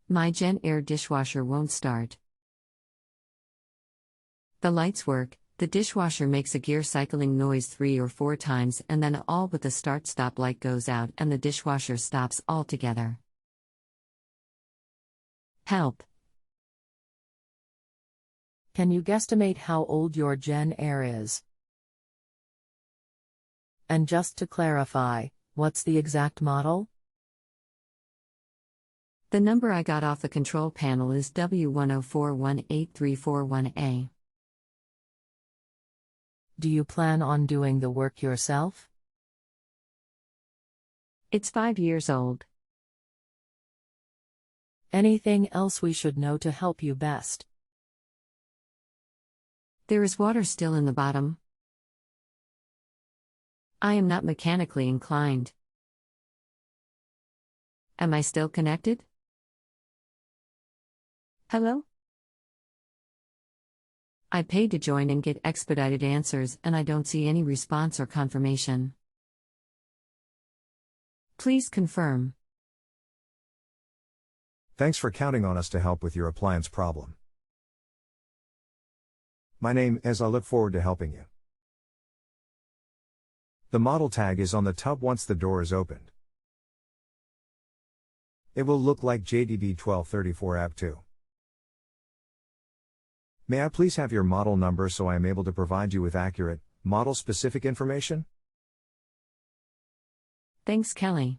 My Jenn-Air dishwasher won't start. The lights work, the dishwasher makes a gear cycling noise 3 or 4 times and then all but the start-stop light goes out and the dishwasher stops altogether. Help. Can you guesstimate how old your Jenn-Air is? And just to clarify, what's the exact model? The number I got off the control panel is W104183441A. Do you plan on doing the work yourself? It's 5 years old. Anything else we should know to help you best? There is water still in the bottom. I am not mechanically inclined. Am I still connected? Hello? I paid to join and get expedited answers and I don't see any response or confirmation. Please confirm. Thanks for counting on us to help with your appliance problem. My name is. I look forward to helping you. The model tag is on the tub once the door is opened. It will look like JDB1234AB2. May I please have your model number so I am able to provide you with accurate, model-specific information? Thanks, Kelly.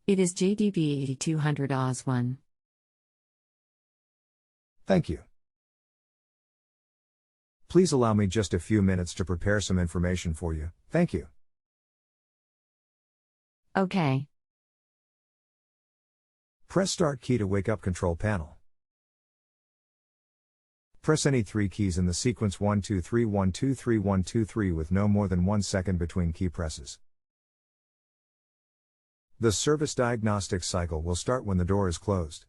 It is JDB8200 OZ1. Thank you. Please allow me just a few minutes to prepare some information for you. Thank you. Okay. Press Start key to wake up control panel. Press any 3 keys in the sequence 1 2 3 1 2 3 1 2 3 with no more than 1 second between key presses. The service diagnostic cycle will start when the door is closed.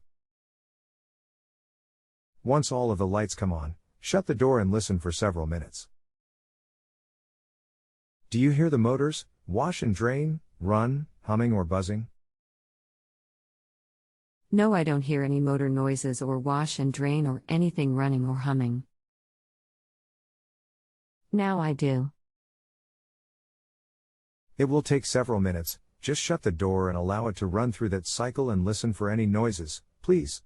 Once all of the lights come on, shut the door and listen for several minutes. Do you hear the motors, wash and drain, run, humming or buzzing? No, I don't hear any motor noises or wash and drain or anything running or humming. Now I do. It will take several minutes. Just shut the door and allow it to run through that cycle and listen for any noises, please.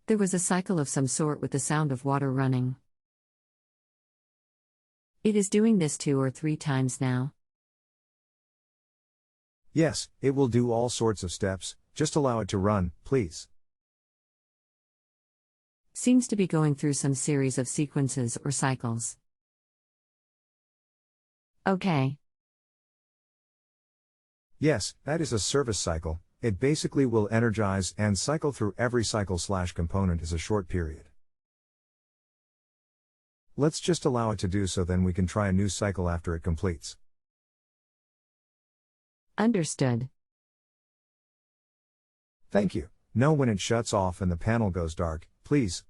There was a cycle of some sort with the sound of water running. It is doing this 2 or 3 times now. Yes, it will do all sorts of steps, just allow it to run, please. Seems to be going through some series of sequences or cycles. Okay. Yes, that is a service cycle. It basically will energize and cycle through every cycle/component is a short period. Let's just allow it to do so, then we can try a new cycle after it completes. Understood. Thank you. Know when it shuts off and the panel goes dark, please.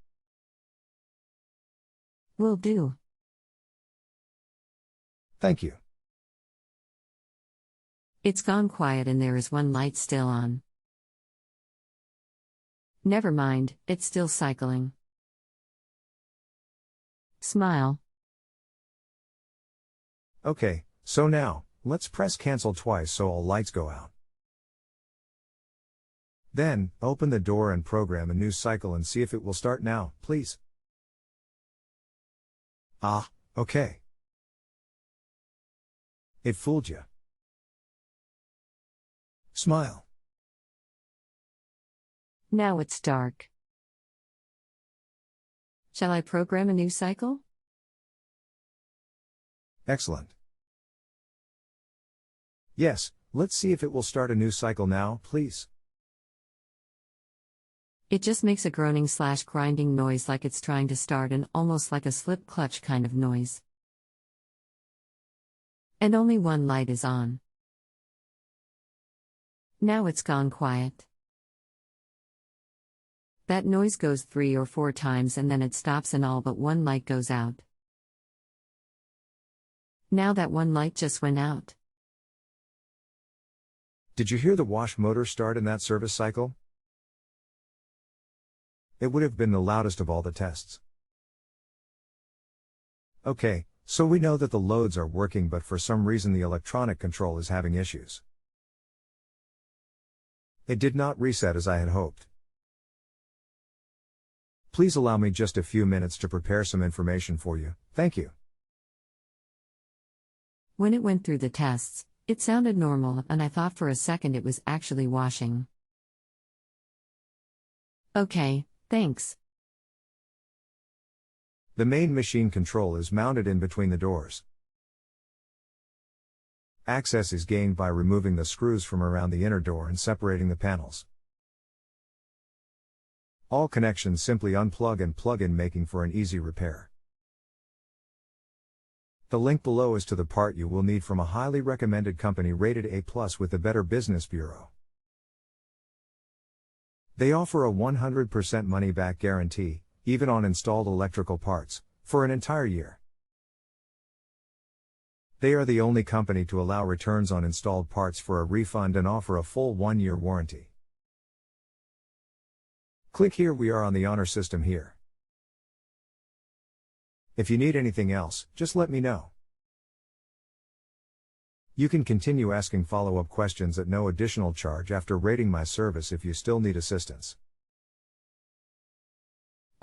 Will do. Thank you. It's gone quiet and there is 1 light still on. Never mind, it's still cycling. Smile. Okay, so now, let's press cancel twice so all lights go out. Then, open the door and program a new cycle and see if it will start now, please. Ah, okay. It fooled you. Smile. Now it's dark. Shall I program a new cycle? Excellent. Yes, let's see if it will start a new cycle now, please. It just makes a groaning/grinding noise like it's trying to start and almost like a slip clutch kind of noise. And only 1 light is on. Now it's gone quiet. That noise goes 3 or 4 times and then it stops and all but 1 light goes out. Now that 1 light just went out. Did you hear the wash motor start in that service cycle? It would have been the loudest of all the tests. Okay, so we know that the loads are working, but for some reason the electronic control is having issues. It did not reset as I had hoped. Please allow me just a few minutes to prepare some information for you, thank you. When it went through the tests, it sounded normal, and I thought for a second it was actually washing. Okay, thanks. The main machine control is mounted in between the doors. Access is gained by removing the screws from around the inner door and separating the panels. All connections simply unplug and plug in, making for an easy repair. The link below is to the part you will need from a highly recommended company rated A+ with the Better Business Bureau. They offer a 100% money-back guarantee, even on installed electrical parts, for an entire year. They are the only company to allow returns on installed parts for a refund and offer a full 1-year warranty. Click here. We are on the honor system here. If you need anything else, just let me know. You can continue asking follow-up questions at no additional charge after rating my service if you still need assistance.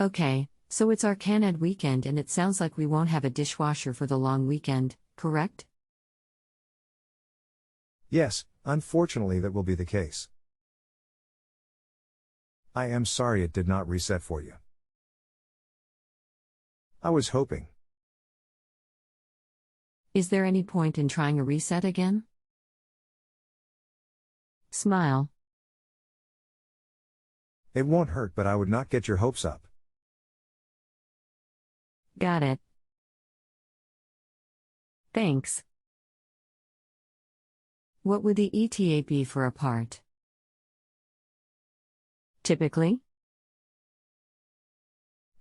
Okay, so it's our Canad weekend and it sounds like we won't have a dishwasher for the long weekend, correct? Yes, unfortunately that will be the case. I am sorry it did not reset for you. I was hoping. Is there any point in trying a reset again? Smile. It won't hurt, but I would not get your hopes up. Got it. Thanks. What would the ETA be for a part? Typically?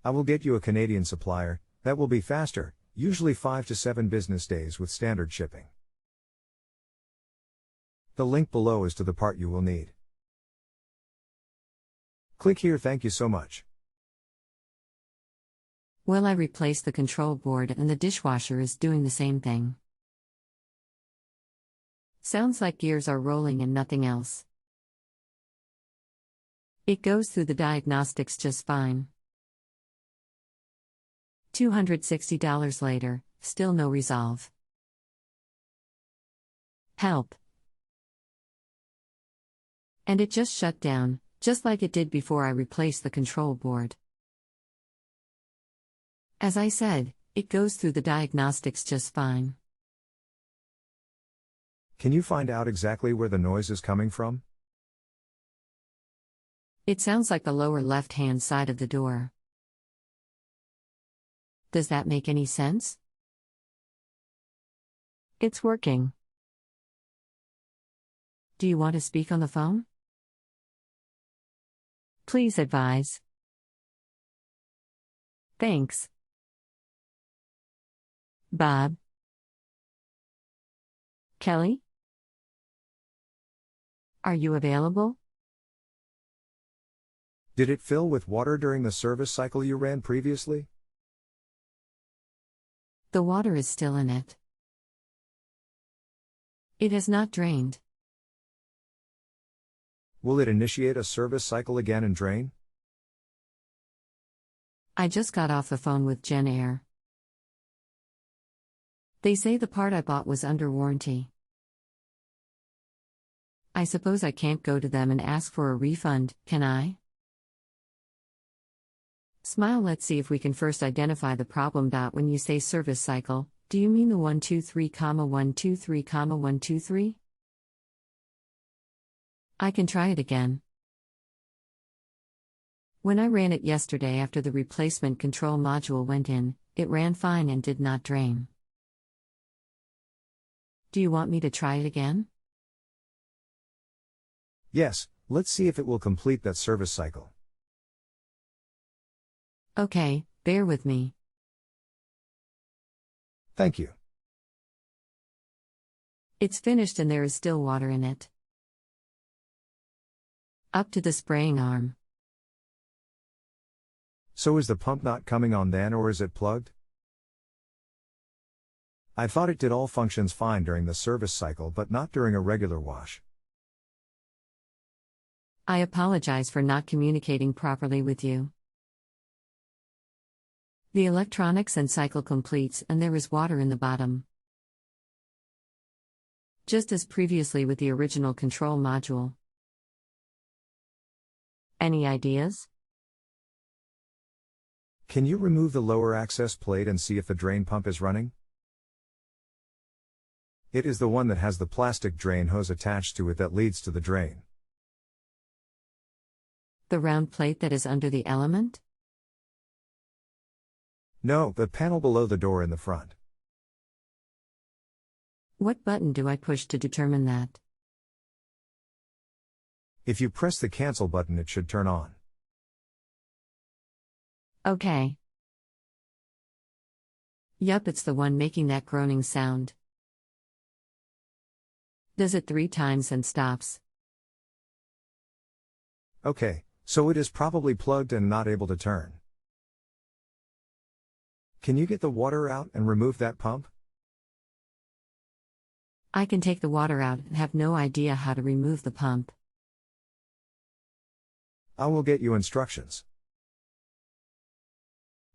I will get you a Canadian supplier, that will be faster, usually 5 to 7 business days with standard shipping. The link below is to the part you will need. Click here. Thank you so much. Well, I replaced the control board and the dishwasher is doing the same thing. Sounds like gears are rolling and nothing else. It goes through the diagnostics just fine. $260 later, still no resolve. Help. And it just shut down, just like it did before I replaced the control board. As I said, it goes through the diagnostics just fine. Can you find out exactly where the noise is coming from? It sounds like the lower left-hand side of the door. Does that make any sense? It's working. Do you want to speak on the phone? Please advise. Thanks. Bob. Kelly? Are you available? Did it fill with water during the service cycle you ran previously? The water is still in it. It has not drained. Will it initiate a service cycle again and drain? I just got off the phone with Jenn-Air. They say the part I bought was under warranty. I suppose I can't go to them and ask for a refund, can I? Smile. Let's see if we can first identify the problem. When you say service cycle, do you mean the 123, 123, 123? I can try it again. When I ran it yesterday after the replacement control module went in, it ran fine and did not drain. Do you want me to try it again? Yes, let's see if it will complete that service cycle. Okay, bear with me. Thank you. It's finished and there is still water in it. Up to the spraying arm. So is the pump not coming on then, or is it plugged? I thought it did all functions fine during the service cycle but not during a regular wash. I apologize for not communicating properly with you. The electronics and cycle completes and there is water in the bottom. Just as previously with the original control module. Any ideas? Can you remove the lower access plate and see if the drain pump is running? It is the one that has the plastic drain hose attached to it that leads to the drain. The round plate that is under the element? No, the panel below the door in the front. What button do I push to determine that? If you press the cancel button, it should turn on. Okay. Yup, it's the one making that groaning sound. Does it 3 times and stops. Okay, so it is probably plugged and not able to turn. Can you get the water out and remove that pump? I can take the water out and have no idea how to remove the pump. I will get you instructions.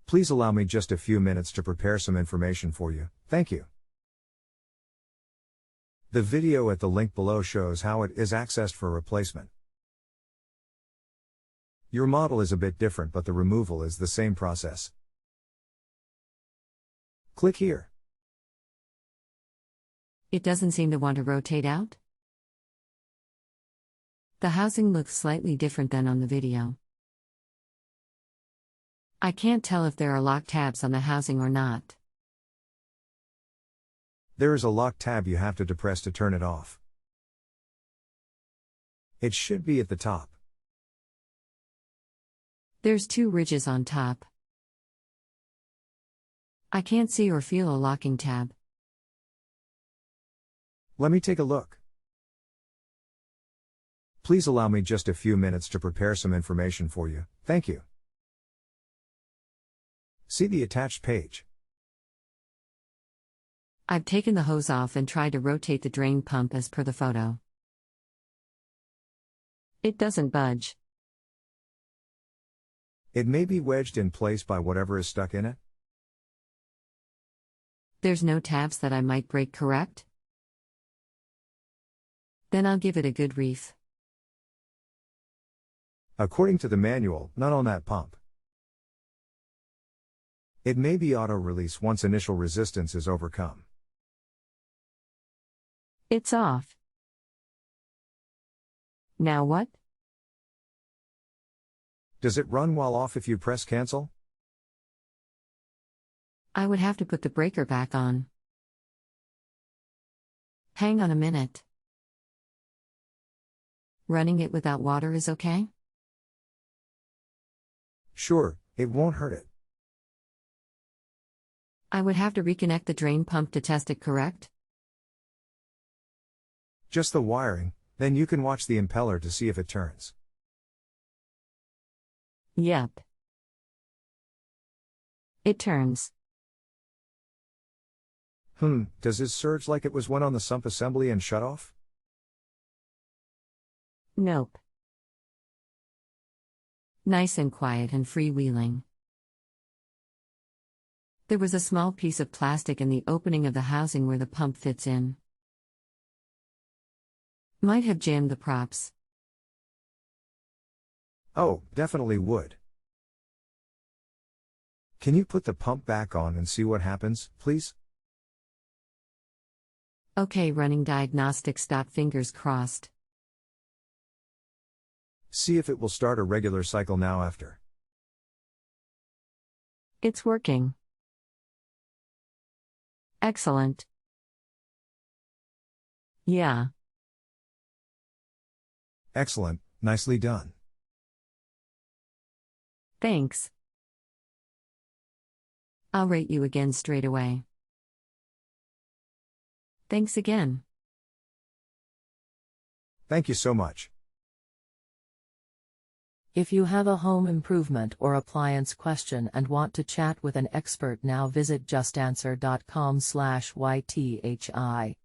Please allow me just a few minutes to prepare some information for you. Thank you. The video at the link below shows how it is accessed for replacement. Your model is a bit different, but the removal is the same process. Click here. It doesn't seem to want to rotate out. The housing looks slightly different than on the video. I can't tell if there are lock tabs on the housing or not. There is a lock tab you have to depress to turn it off. It should be at the top. There's 2 ridges on top. I can't see or feel a locking tab. Let me take a look. Please allow me just a few minutes to prepare some information for you. Thank you. See the attached page. I've taken the hose off and tried to rotate the drain pump as per the photo. It doesn't budge. It may be wedged in place by whatever is stuck in it. There's no tabs that I might break, correct? Then I'll give it a good reef. According to the manual, not on that pump. It may be auto-release once initial resistance is overcome. It's off. Now what? Does it run while off if you press cancel? I would have to put the breaker back on. Hang on a minute. Running it without water is okay? Sure, it won't hurt it. I would have to reconnect the drain pump to test it, correct? Just the wiring, then you can watch the impeller to see if it turns. Yep. It turns. Does it surge like it was when on the sump assembly and shut off? Nope. Nice and quiet and freewheeling. There was a small piece of plastic in the opening of the housing where the pump fits in. Might have jammed the props. Oh, definitely would. Can you put the pump back on and see what happens, please? Okay, running diagnostics. Fingers crossed. See if it will start a regular cycle now after. It's working. Excellent. Yeah. Excellent, nicely done. Thanks. I'll rate you again straight away. Thanks again. Thank you so much. If you have a home improvement or appliance question and want to chat with an expert now, visit justanswer.com/YTHI.